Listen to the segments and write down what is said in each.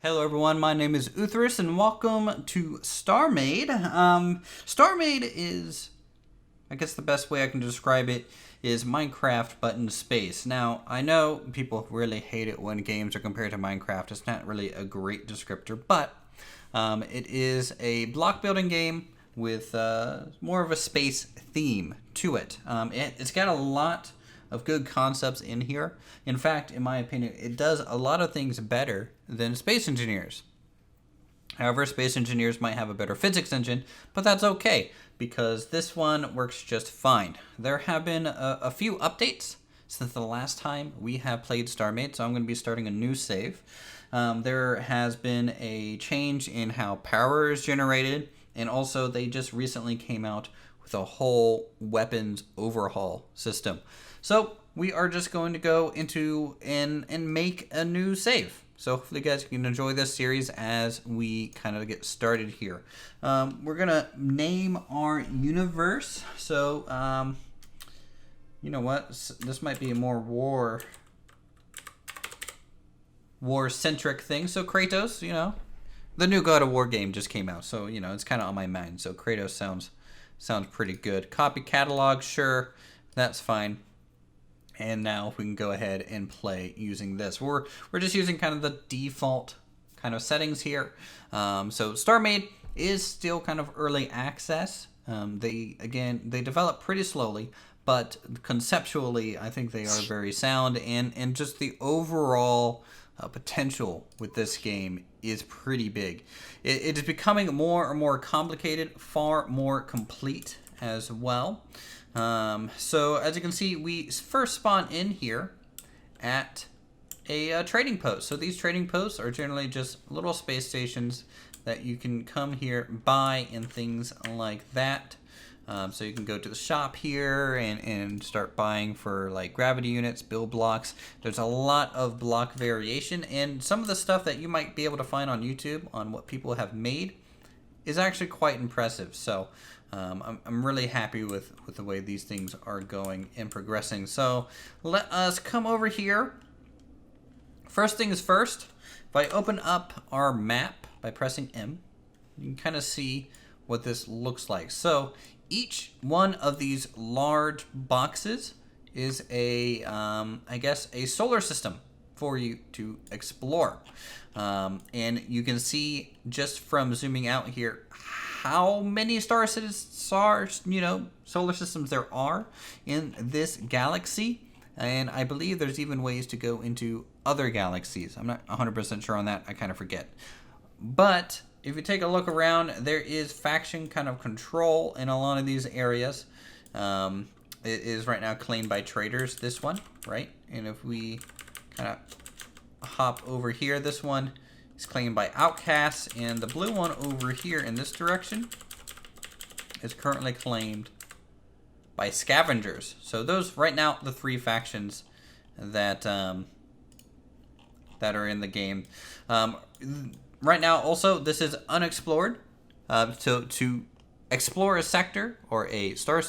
Hello everyone, my name is Uthris and welcome to StarMade. StarMade is, I guess the best way I can describe it is Minecraft but in space. Now, I know people really hate it when games are compared to Minecraft. It's not really a great descriptor, but it is a block building game with more of a space theme to it. It's got a lot of good concepts in here. In fact, in my opinion, it does a lot of things better than Space Engineers. However, Space Engineers might have a better physics engine, but that's okay because this one works just fine. There have been a few updates since the last time we have played StarMade, so I'm going to be starting a new save. There has been a change in how power is generated, and also they just recently came out with a whole weapons overhaul system. So we are just going to go into and make a new save. So hopefully you guys can enjoy this series as we kind of get started here. We're going to name our universe. So, you know what? This might be a more war-centric thing. So Kratos, you know, the new God of War game just came out. So, you know, it's kind of on my mind. So Kratos sounds pretty good. Copy catalog, sure. That's fine. And now we can go ahead and play using this. We're just using kind of the default kind of settings here. So StarMade is still kind of early access. They develop pretty slowly, but conceptually I think they are very sound, and just the overall potential with this game is pretty big. It is becoming more and more complicated, far more complete as well. So as you can see, we first spawn in here at a trading post. So these trading posts are generally just little space stations that you can come here, buy, and things like that. So you can go to the shop here and start buying for like gravity units, build blocks. There's a lot of block variation, and some of the stuff that you might be able to find on YouTube on what people have made is actually quite impressive. So I'm really happy with the way these things are going and progressing. So let us come over here. First things first, if I open up our map by pressing M, you can kind of see what this looks like. So each one of these large boxes is I guess a solar system for you to explore. And you can see just from zooming out here how many solar systems there are in this galaxy. And I believe there's even ways to go into other galaxies. I'm not 100% sure on that. I kind of forget. But if you take a look around, there is faction kind of control in a lot of these areas. It is right now claimed by traders, this one, right? And if we kind of hop over here, this one is claimed by outcasts, and the blue one over here in this direction is currently claimed by scavengers. So those right now the three factions that are in the game. Right now also this is unexplored. So to explore a sector or a star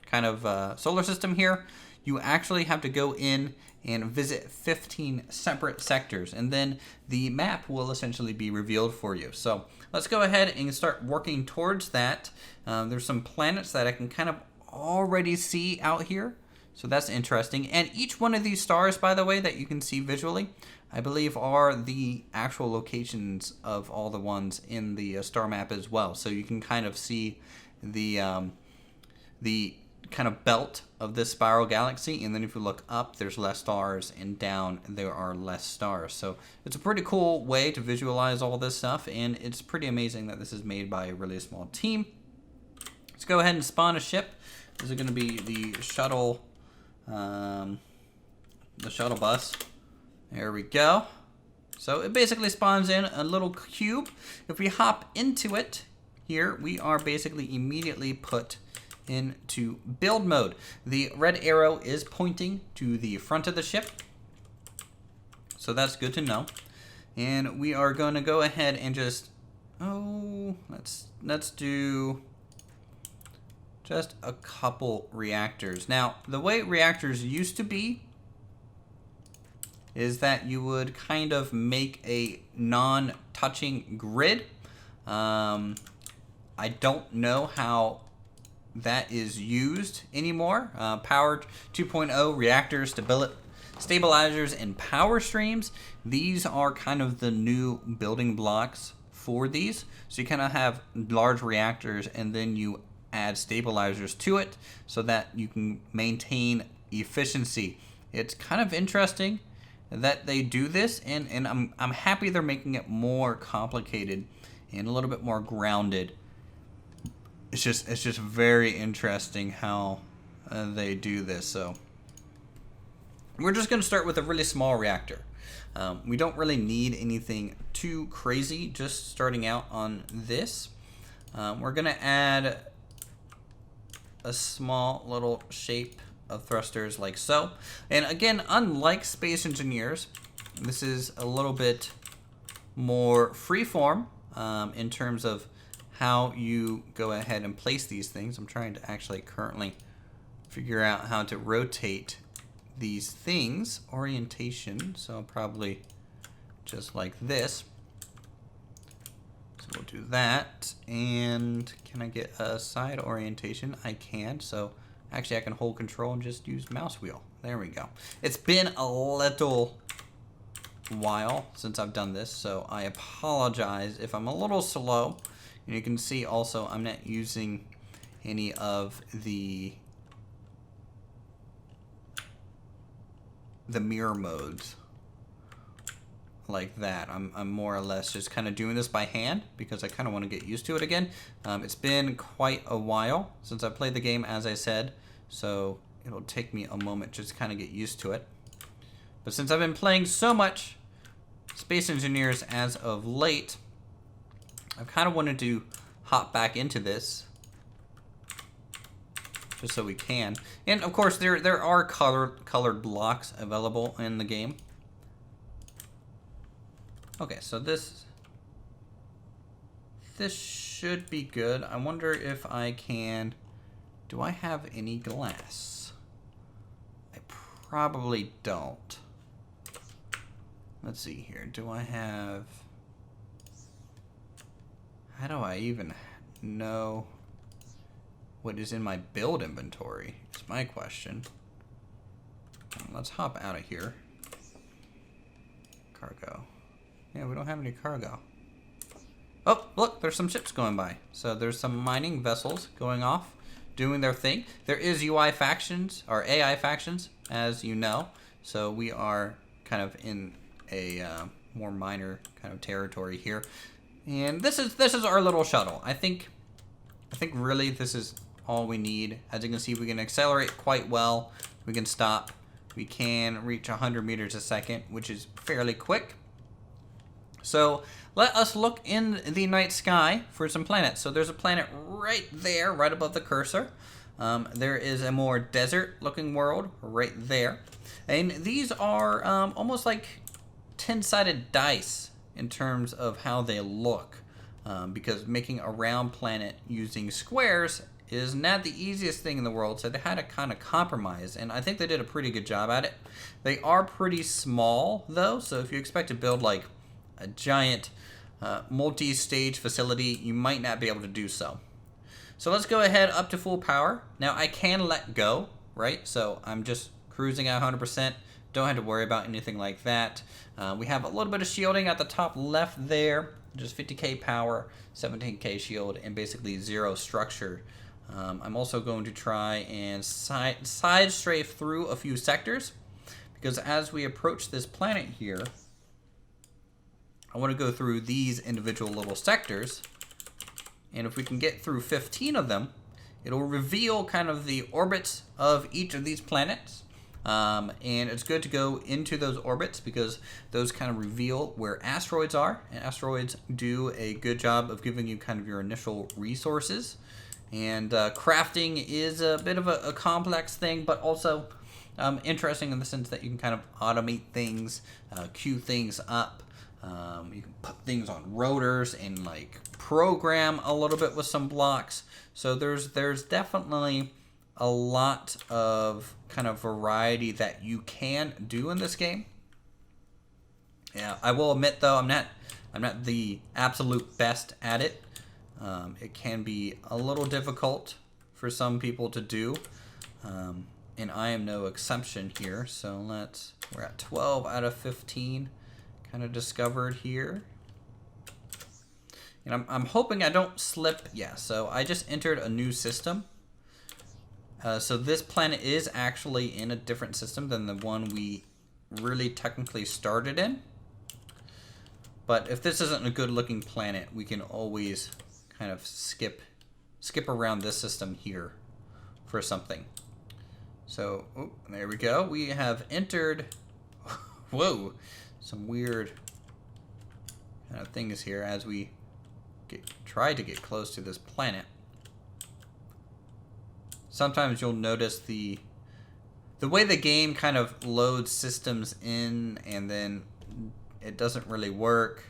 kind of solar system here, you actually have to go in and visit 15 separate sectors, and then the map will essentially be revealed for you. So let's go ahead and start working towards that. There's some planets that I can kind of already see out here, so that's interesting. And each one of these stars, by the way, that you can see visually, I believe are the actual locations of all the ones in the star map as well. So you can kind of see the kind of belt of this spiral galaxy, and then if you look up, there's less stars, and down there are less stars. So it's a pretty cool way to visualize all this stuff, and it's pretty amazing that this is made by a really small team. Let's go ahead and spawn a ship. This is going to be the shuttle bus. There we go. So it basically spawns in a little cube. If we hop into it here, we are basically immediately put into build mode. The red arrow is pointing to the front of the ship, so that's good to know. And we are going to go ahead and just let's do just a couple reactors. Now the way reactors used to be is that you would kind of make a non-touching grid. I don't know how that is used anymore. Power 2.0 reactors, stabilizers, and power streams. These are kind of the new building blocks for these. So you kind of have large reactors and then you add stabilizers to it so that you can maintain efficiency. It's kind of interesting that they do this, and I'm happy they're making it more complicated and a little bit more grounded. It's just very interesting how they do this. So we're just going to start with a really small reactor. We don't really need anything too crazy just starting out on this. We're going to add a small little shape of thrusters like so. And again, unlike Space Engineers, this is a little bit more freeform in terms of how you go ahead and place these things. I'm trying to actually currently figure out how to rotate these things. Orientation, so probably just like this. So we'll do that. And can I get a side orientation? I can. So actually I can hold control and just use mouse wheel. There we go. It's been a little while since I've done this, so I apologize if I'm a little slow. And you can see also I'm not using any of the mirror modes like that. I'm more or less just kind of doing this by hand because I kind of want to get used to it again. It's been quite a while since I played the game, as I said, so it'll take me a moment just to kind of get used to it. But since I've been playing so much Space Engineers as of late, I've kind of wanted to hop back into this just so we can. And of course there are colored blocks available in the game. Okay, so this should be good. I wonder if I can, do I have any glass? I probably don't. Let's see here. Do I have, how do I even know what is in my build inventory? Is my question. Let's hop out of here. Cargo. Yeah, we don't have any cargo. Oh, look, there's some ships going by. So there's some mining vessels going off, doing their thing. There is UI factions, or AI factions, as you know. So we are kind of in a more minor kind of territory here. And this is our little shuttle. I think really this is all we need. As you can see, we can accelerate quite well. We can stop. We can reach 100 meters a second, which is fairly quick. So let us look in the night sky for some planets. So there's a planet right there, right above the cursor. There is a more desert looking world right there. And these are almost like 10-sided dice in terms of how they look. Because making a round planet using squares is not the easiest thing in the world, so they had to kind of compromise, and I think they did a pretty good job at it. They are pretty small, though, so if you expect to build like a giant multi-stage facility, you might not be able to do so. So let's go ahead up to full power. Now I can let go, right? So I'm just cruising at 100%. Don't have to worry about anything like that. We have a little bit of shielding at the top left there, just 50k power, 17k shield, and basically zero structure. I'm also going to try and side strafe through a few sectors, because as we approach this planet here, I want to go through these individual little sectors, and if we can get through 15 of them, it'll reveal kind of the orbits of each of these planets. And it's good to go into those orbits because those kind of reveal where asteroids are, and asteroids do a good job of giving you kind of your initial resources. And crafting is a bit of a complex thing, but also interesting in the sense that you can kind of automate things, queue things up. You can put things on rotors and like program a little bit with some blocks. So there's definitely a lot of kind of variety that you can do in this game. Yeah, I will admit though, I'm not the absolute best at it. It can be a little difficult for some people to do, and I am no exception here. So we're at 12 out of 15, kind of discovered here. And I'm hoping I don't slip. Yeah, so I just entered a new system. So this planet is actually in a different system than the one we really technically started in. But if this isn't a good looking planet, we can always kind of skip around this system here for something. So, there we go. We have entered, whoa, some weird kind of things here as we try to get close to this planet. Sometimes you'll notice the way the game kind of loads systems in and then it doesn't really work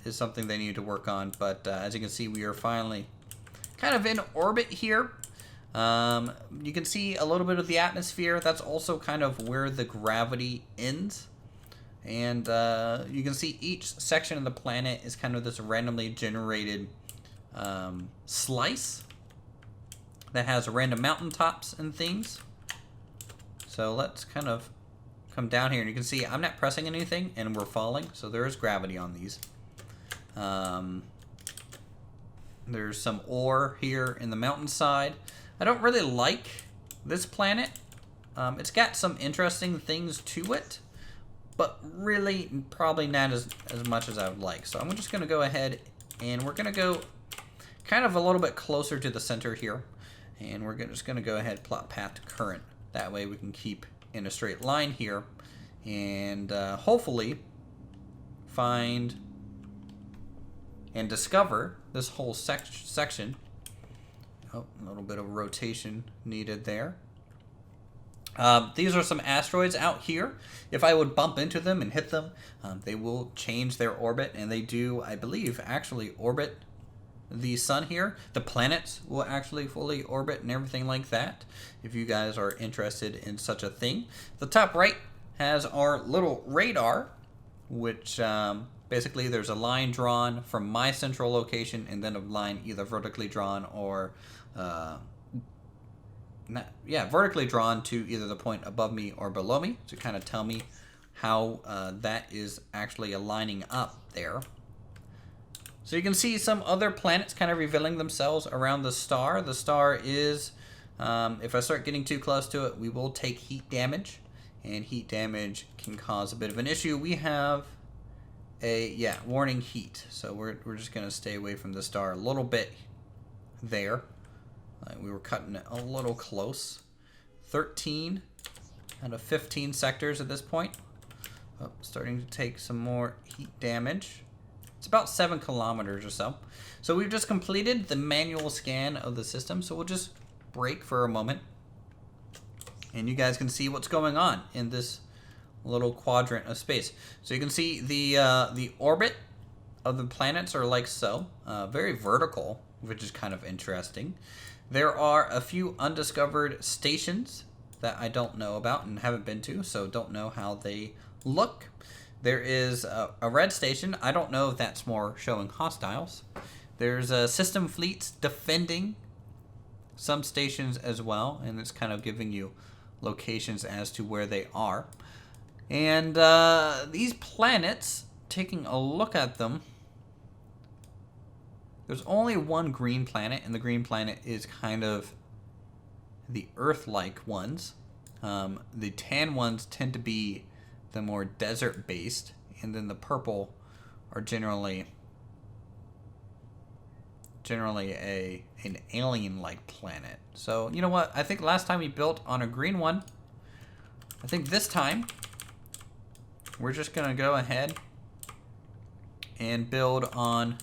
is something they need to work on. But as you can see, we are finally kind of in orbit here. You can see a little bit of the atmosphere. That's also kind of where the gravity ends. And you can see each section of the planet is kind of this randomly generated slice that has random mountaintops and things. So let's kind of come down here, and you can see I'm not pressing anything and we're falling, so there is gravity on these. There's some ore here in the mountainside. I don't really like this planet. It's got some interesting things to it, but really probably not as much as I would like. So I'm just going to go ahead and we're going to go kind of a little bit closer to the center here, and we're just going to go ahead and plot path to current. That way we can keep in a straight line here and hopefully find and discover this whole section. Oh, a little bit of rotation needed there. These are some asteroids out here. If I would bump into them and hit them, they will change their orbit, and they do, I believe, actually orbit the sun here. The planets will actually fully orbit and everything like that, if you guys are interested in such a thing. The top right has our little radar, which basically there's a line drawn from my central location and then a line either vertically drawn or vertically drawn to either the point above me or below me to kind of tell me how that is actually aligning up there. So you can see some other planets kind of revealing themselves around the star. The star is, if I start getting too close to it, we will take heat damage, and heat damage can cause a bit of an issue. We have a, warning heat. So we're just going to stay away from the star a little bit there. We were cutting it a little close. 13 out of 15 sectors at this point. Oh, starting to take some more heat damage. It's about 7 kilometers or so. So we've just completed the manual scan of the system. So we'll just break for a moment, and you guys can see what's going on in this little quadrant of space. So you can see the orbit of the planets are like so, very vertical, which is kind of interesting. There are a few undiscovered stations that I don't know about and haven't been to, so don't know how they look. There is a red station. I don't know if that's more showing hostiles. There's system fleets defending some stations as well, and it's kind of giving you locations as to where they are. And these planets, taking a look at them, there's only one green planet, and the green planet is kind of the Earth-like ones. The tan ones tend to be the more desert-based, and then the purple are generally an alien-like planet. So, you know what? I think last time we built on a green one. I think this time we're just going to go ahead and build on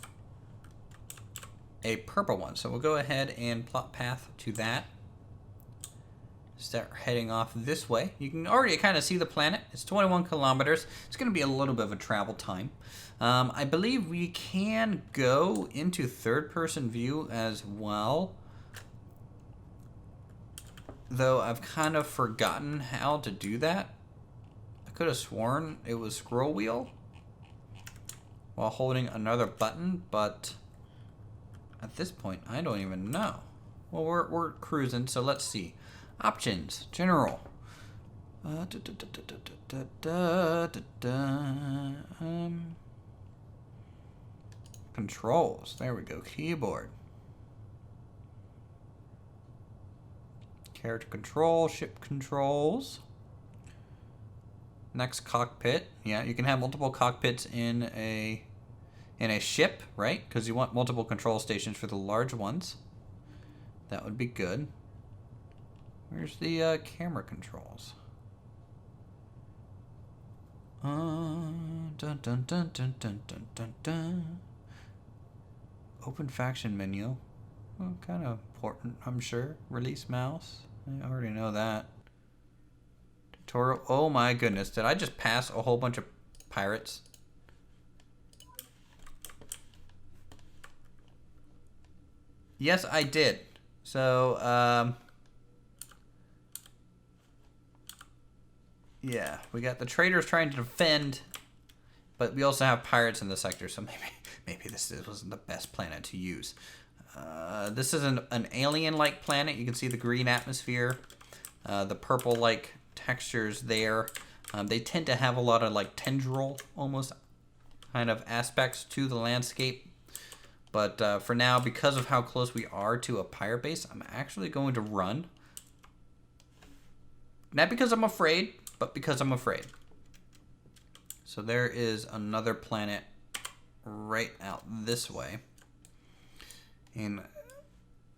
a purple one. So we'll go ahead and plot path to that. Start heading off this way. You can already kind of see the planet. It's 21 kilometers. It's going to be a little bit of a travel time. I believe we can go into third-person view as well, though I've kind of forgotten how to do that. I could have sworn it was scroll wheel while holding another button, but at this point, I don't even know. Well, we're cruising, so let's see. Options, general. Controls, there we go, keyboard. Character control, ship controls. Next, cockpit. Yeah, you can have multiple cockpits in a ship, right? Because you want multiple control stations for the large ones. That would be good. Where's the camera controls? Dun, dun, dun, dun, dun, dun, dun, dun. Open faction menu. Well, kind of important, I'm sure. Release mouse. I already know that. Tutorial. Oh my goodness. Did I just pass a whole bunch of pirates? Yes, I did. So, yeah, we got the traders trying to defend, but we also have pirates in the sector, so maybe this wasn't the best planet to use. This is an alien-like planet. You can see the green atmosphere, the purple-like textures there. They tend to have a lot of like tendril, almost kind of aspects to the landscape. But for now, because of how close we are to a pirate base, I'm actually going to run. Not because I'm afraid, but because I'm afraid. So there is another planet right out this way. And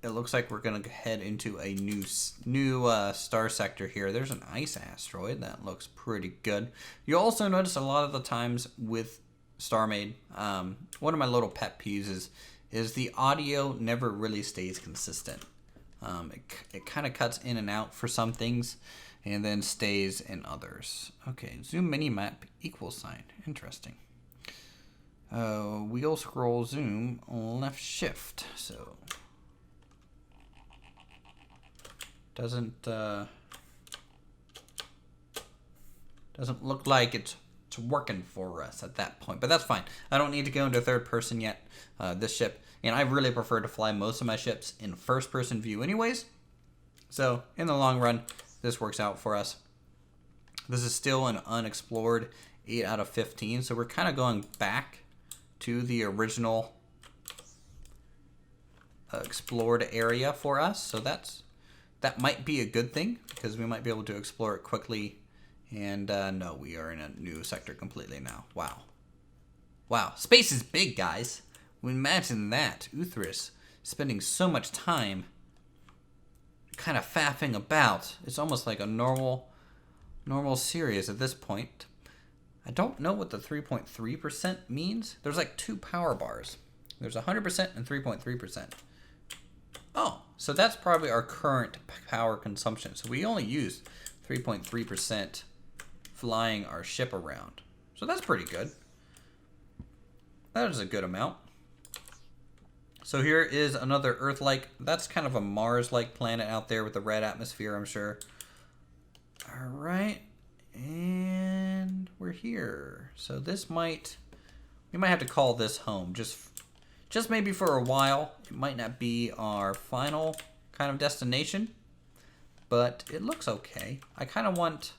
it looks like we're going to head into a new star sector here. There's an ice asteroid. That looks pretty good. You'll also notice a lot of the times with StarMade, one of my little pet peeves is the audio never really stays consistent. It kind of cuts in and out for some things and then stays in others. Okay, zoom mini map equal sign. Interesting. Wheel scroll zoom left shift. So doesn't look like it's working for us at that point, but that's fine. I don't need to go into third person yet. This ship, and I really prefer to fly most of my ships in first person view anyways, so in the long run this works out for us. This is still an unexplored 8 out of 15, so we're kind of going back to the original explored area for us, so that might be a good thing because we might be able to explore it quickly. And no, we are in a new sector completely now. Wow, space is big, guys. Imagine that. Uthris spending so much time kind of faffing about. It's almost like a normal series at this point. I don't know what the 3.3% means. There's like 2 power bars. There's 100% and 3.3%. Oh, so that's probably our current power consumption. So we only use 3.3% flying our ship around. So that's pretty good. That is a good amount. So here is another Earth-like, that's kind of a Mars-like planet out there with the red atmosphere, I'm sure. All right, and we're here. So this we might have to call this home, just maybe for a while. It might not be our final kind of destination, but it looks okay. I kind of want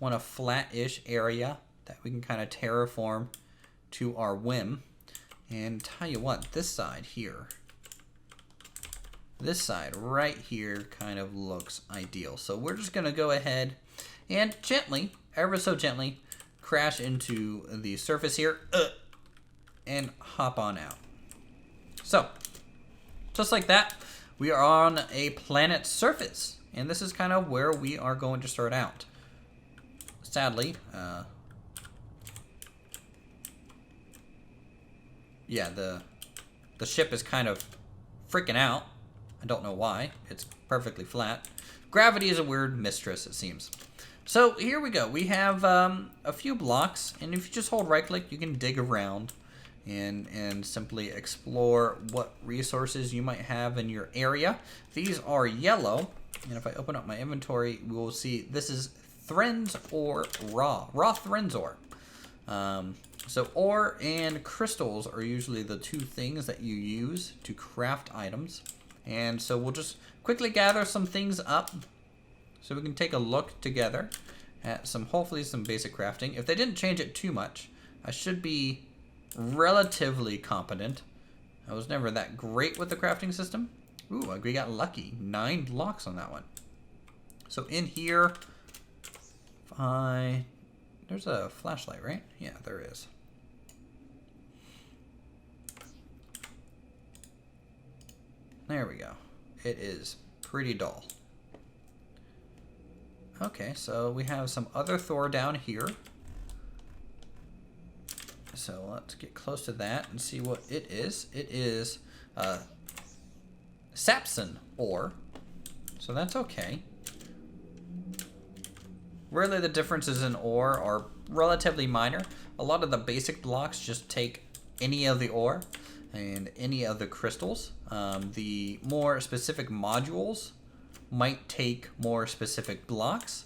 a flat-ish area that we can kind of terraform to our whim. And tell you what, this side right here kind of looks ideal. So we're just gonna go ahead and gently, ever so gently, crash into the surface here and hop on out. So, just like that, we are on a planet's surface. And this is kind of where we are going to start out. Sadly, yeah, the ship is kind of freaking out. I don't know why. It's perfectly flat. Gravity is a weird mistress, it seems. So here we go. We have a few blocks, and if you just hold right click, you can dig around and simply explore what resources you might have in your area. These are yellow, and if I open up my inventory, we will see this is Threns or raw Threns ore. So ore and crystals are usually the two things that you use to craft items. And so we'll just quickly gather some things up so we can take a look together at hopefully some basic crafting. If they didn't change it too much, I should be relatively competent. I was never that great with the crafting system. Ooh, we got lucky. 9 blocks on that one. So in here, there's a flashlight, right? Yeah, there is. There we go. It is pretty dull. Okay, so we have some other Thor down here. So let's get close to that and see what it is. It is Sapson ore, so that's okay. Really, the differences in ore are relatively minor. A lot of the basic blocks just take any of the ore and any of the crystals. The more specific modules might take more specific blocks,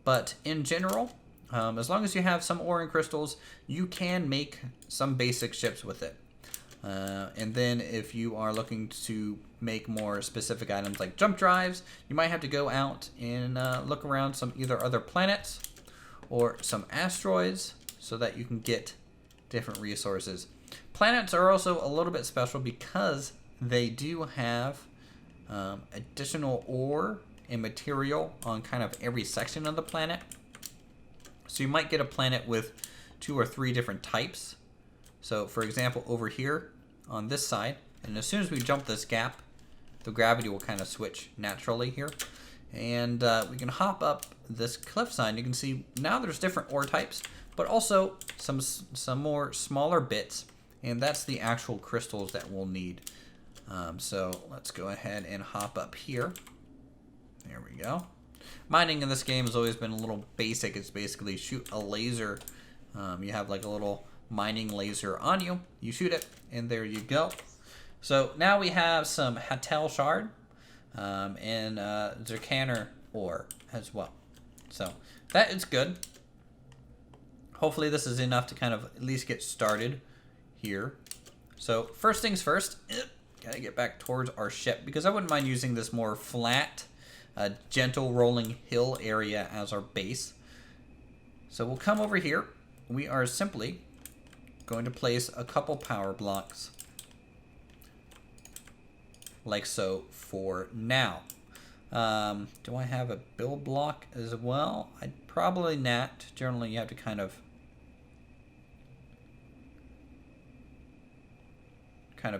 but in general, as long as you have some ore and crystals, you can make some basic ships with it. And then if you are looking to make more specific items like jump drives, you might have to go out and look around some either other planets or some asteroids so that you can get different resources. Planets are also a little bit special because they do have additional ore and material on kind of every section of the planet. So you might get a planet with 2 or 3 different types. So for example, over here on this side, and as soon as we jump this gap, the gravity will kind of switch naturally here. And we can hop up this cliffside. You can see now there's different ore types, but also some more smaller bits. And that's the actual crystals that we'll need. So let's go ahead and hop up here. There we go. Mining in this game has always been a little basic. It's basically shoot a laser. You have like a little mining laser on you. You shoot it, and there you go. So now we have some Hatel shard and Zircaner ore as well. So that is good. Hopefully this is enough to kind of at least get started here. So first things first, gotta get back towards our ship because I wouldn't mind using this more flat, gentle rolling hill area as our base. So we'll come over here. We are simply going to place a couple power blocks like so for now. Do I have a build block as well? I'd probably not. Generally you have to kind of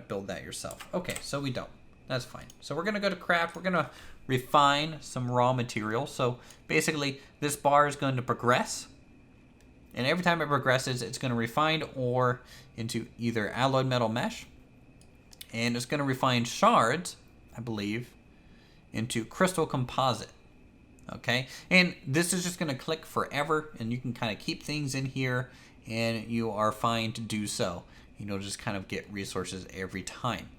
build that yourself. Okay, so we don't. That's fine. So we're gonna go to craft. We're gonna refine some raw material. So basically this bar is going to progress, and every time it progresses, it's going to refine ore into either alloyed metal mesh, and it's going to refine shards, I believe, into crystal composite. Okay, and this is just going to click forever, and you can kind of keep things in here, and you are fine to do so. You know, just kind of get resources every time.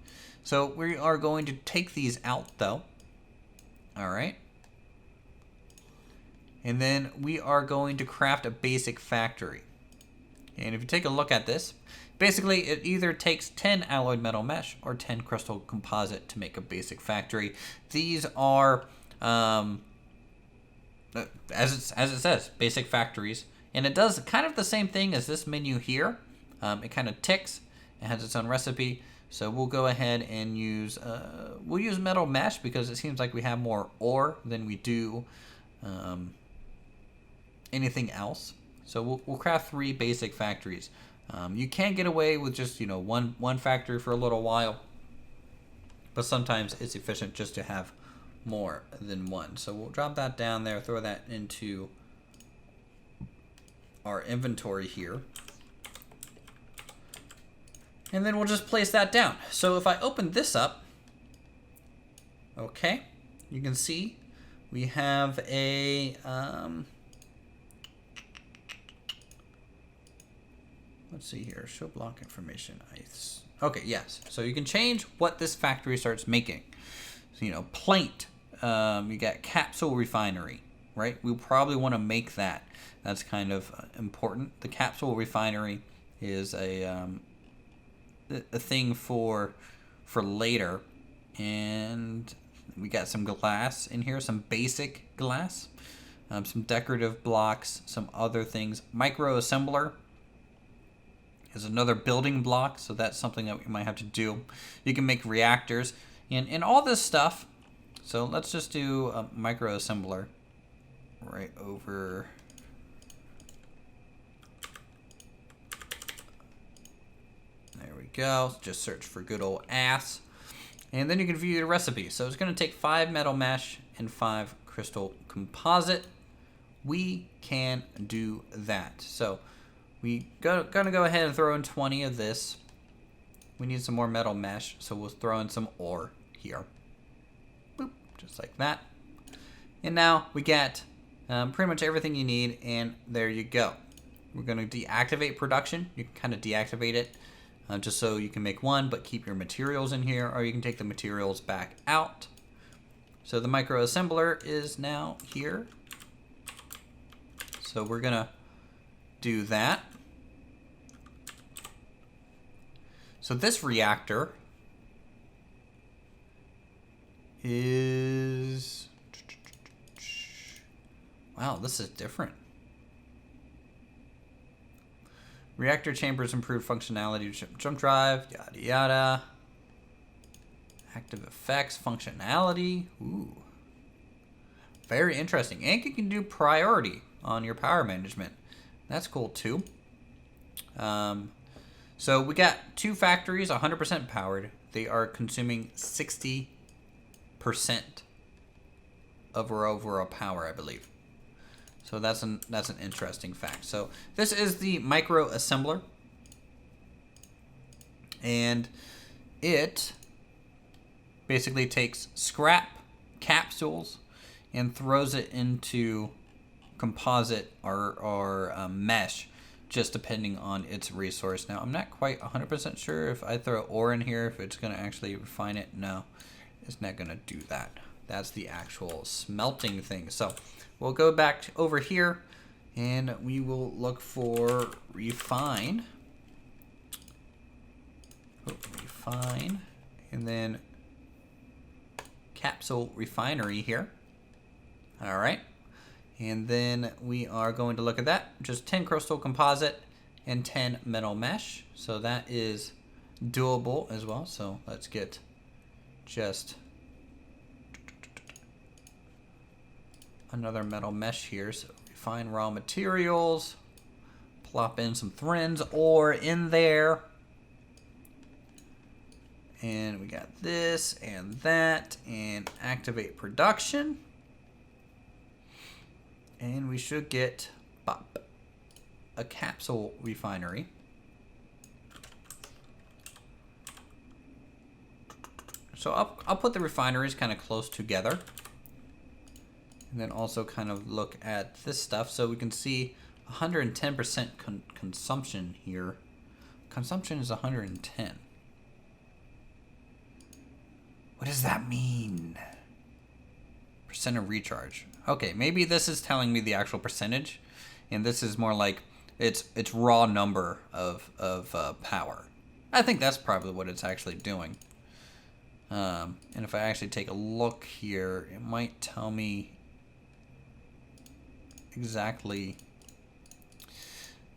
So we are going to take these out though. All right. And then we are going to craft a basic factory. And if you take a look at this, basically it either takes 10 alloyed metal mesh or 10 crystal composite to make a basic factory. These are, as it says, basic factories. And it does kind of the same thing as this menu here. It kind of ticks. It has its own recipe. So we'll go ahead and use metal mesh because it seems like we have more ore than we do anything else. So we'll craft 3 basic factories. You can get away with just one factory for a little while, but sometimes it's efficient just to have more than one. So we'll drop that down there, throw that into our inventory here. And then we'll just place that down. So if I open this up, okay, you can see we have a, let's see here, show block information. Okay, yes. So you can change what this factory starts making. So, plate, you got Capsule Refinery, right? We probably want to make that. That's kind of important. The Capsule Refinery is a thing for later, and we got some glass in here, some basic glass, some decorative blocks, some other things. Micro assembler is another building block, so that's something that we might have to do. You can make reactors and all this stuff. So let's just do a micro assembler right over. There we go. Just search for good old ass. And then you can view the recipe. So it's going to take 5 metal mesh and 5 crystal composite. We can do that. So we gonna go ahead and throw in 20 of this. We need some more metal mesh, so we'll throw in some ore here. Boop, just like that. And now we get pretty much everything you need, and there you go. We're gonna deactivate production. You can kind of deactivate it just so you can make one, but keep your materials in here, or you can take the materials back out. So the micro assembler is now here. So we're gonna do that. So this reactor is, wow, this is different. Reactor chambers improved functionality, jump drive, yada yada. Active effects, functionality, ooh. Very interesting. And you can do priority on your power management. That's cool too. So we got 2 factories 100% powered. They are consuming 60% of our overall power, I believe. So that's an interesting fact. So this is the micro assembler, and it basically takes scrap capsules and throws it into composite or mesh, just depending on its resource. Now I'm not quite 100% sure if I throw ore in here if it's going to actually refine it. No, it's not going to do that. That's the actual smelting thing. So we'll go back over here and we will look for refine. Refine, and then Capsule Refinery here. All right. And then we are going to look at that. Just 10 crystal composite and 10 metal mesh. So that is doable as well. So let's get just another metal mesh here. So refine raw materials, plop in some Thrins ore in there. And we got this and that, and activate production. And we should get a capsule refinery. So I'll put the refineries kind of close together. And then also kind of look at this stuff so we can see 110% consumption here. Consumption is 110. What does that mean? Percent of recharge. Okay, maybe this is telling me the actual percentage, and this is more like its raw number of power. I think that's probably what it's actually doing. And if I actually take a look here, it might tell me exactly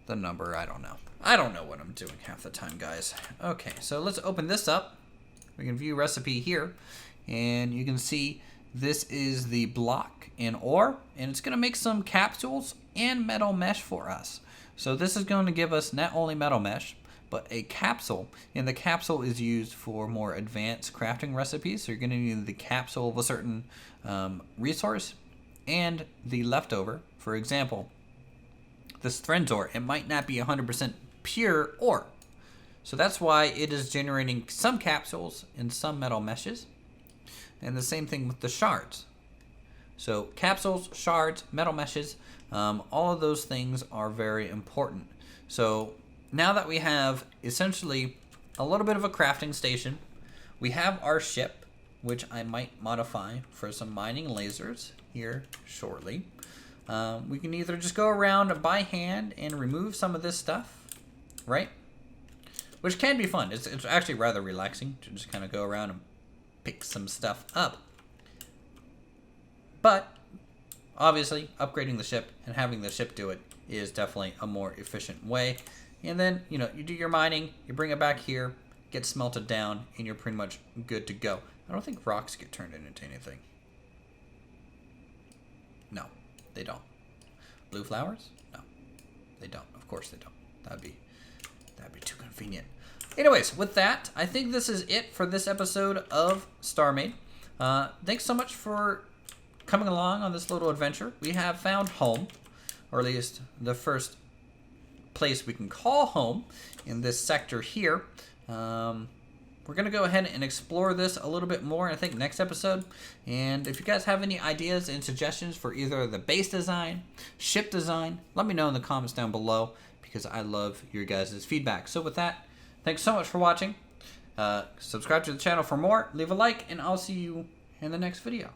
the number. I don't know. I don't know what I'm doing half the time, guys. Okay, so let's open this up. We can view recipe here, and you can see this is the block in ore, and it's going to make some capsules and metal mesh for us. So this is going to give us not only metal mesh, but a capsule, and the capsule is used for more advanced crafting recipes. So you're going to need the capsule of a certain resource and the leftover. For example, this Thrins ore, it might not be 100% pure ore. So that's why it is generating some capsules and some metal meshes. And the same thing with the shards. So capsules, shards, metal meshes, all of those things are very important. So now that we have essentially a little bit of a crafting station, we have our ship, which I might modify for some mining lasers here shortly. We can either just go around by hand and remove some of this stuff, right? Which can be fun. It's actually rather relaxing to just kind of go around and pick some stuff up. But obviously, upgrading the ship and having the ship do it is definitely a more efficient way. And then, you know, you do your mining, you bring it back here, get smelted down, and you're pretty much good to go. I don't think rocks get turned into anything. No, they don't. Blue flowers? No, they don't. Of course they don't. That'd be too convenient. Anyways, with that, I think this is it for this episode of StarMade. Thanks so much for coming along on this little adventure. We have found home, or at least the first place we can call home in this sector here. We're going to go ahead and explore this a little bit more, I think, next episode. And if you guys have any ideas and suggestions for either the base design, ship design, let me know in the comments down below, because I love your guys' feedback. So with that, thanks so much for watching. Subscribe to the channel for more, leave a like, and I'll see you in the next video.